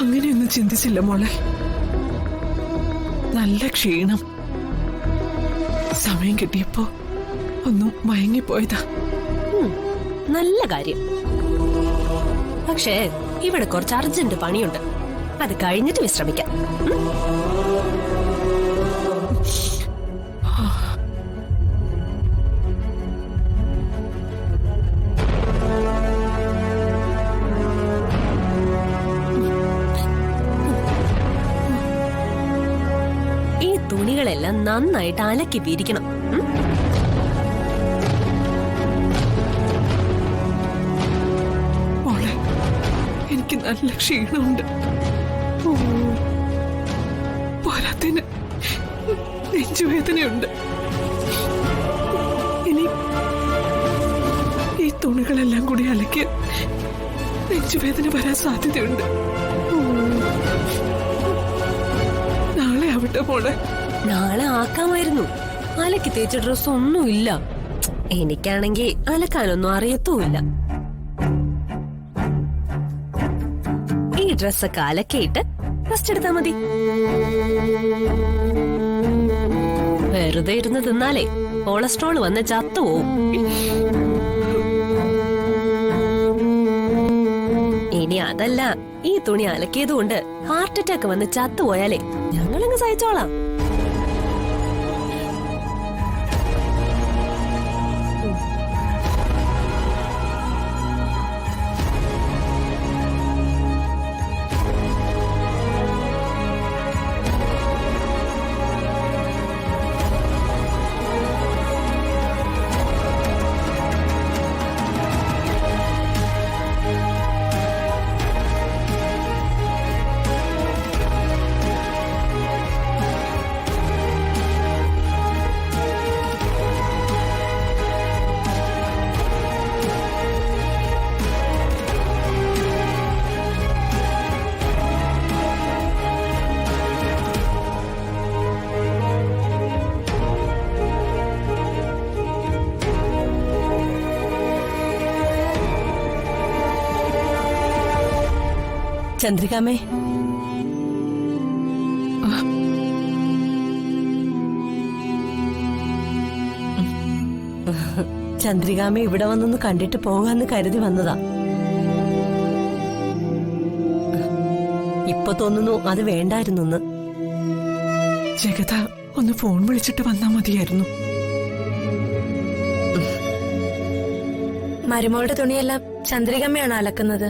അങ്ങനെയൊന്നും ചിന്തിച്ചില്ല മോളെ. നല്ല ക്ഷീണം. സമയം കിട്ടിയപ്പോ ഒന്നും മയങ്ങിപ്പോയതാ. നല്ല കാര്യം. പക്ഷേ ഇവിടെ കുറച്ച് അർജന്റ് പണിയുണ്ട്. അത് കഴിഞ്ഞിട്ട് വിശ്രമിക്കാം. ഈ തുണികളെല്ലാം നന്നായിട്ട് അലക്കി പിരിക്കണം. മോളെ, എനിക്ക് നല്ല ക്ഷീണമുണ്ട്. പോരാത്തിന് നെഞ്ചുവേദനയുണ്ട്. ഇനി ഈ തുണികളെല്ലാം കൂടി അലക്കി നെഞ്ചുവേദന വരാൻ സാധ്യതയുണ്ട്. നാളെ ആവട്ടെ മോളെ. നാളെ ആക്കാമായിരുന്നു. അലക്കി തേച്ച ഡ്രസ് ഒന്നുമില്ല. എനിക്കാണെങ്കിൽ അലക്കാനൊന്നും അറിയത്തുമില്ല. ഈ ഡ്രസ്സൊക്കെ അലക്കിയിട്ട് റെസ്റ്റ് എടുത്താ മതി. വെറുതെ ഇരുന്ന് തിന്നാലേ കൊളസ്ട്രോൾ വന്ന് ചത്തുപോവും. ഇനി അതല്ല, ഈ തുണി അലക്കിയത് കൊണ്ട് ഹാർട്ട് അറ്റാക്ക് വന്ന് ചത്തുപോയാലേ ഞങ്ങളങ്ങ് സഹിച്ചോളാം. ചന്ദ്രികാമേ, ചന്ദ്രികാമേ ഇവിടെ വന്നൊന്ന് കണ്ടിട്ട് പോകാന്ന് കരുതി വന്നതാ. ഇപ്പൊ തോന്നുന്നു അത് വേണ്ടായിരുന്നു. ജഗത ഒന്ന് ഫോൺ വിളിച്ചിട്ട് വന്നാ മതിയായിരുന്നു. മരുമോളുടെ തുണിയെല്ലാം ചന്ദ്രികമ്മയാണ് അലക്കുന്നത്.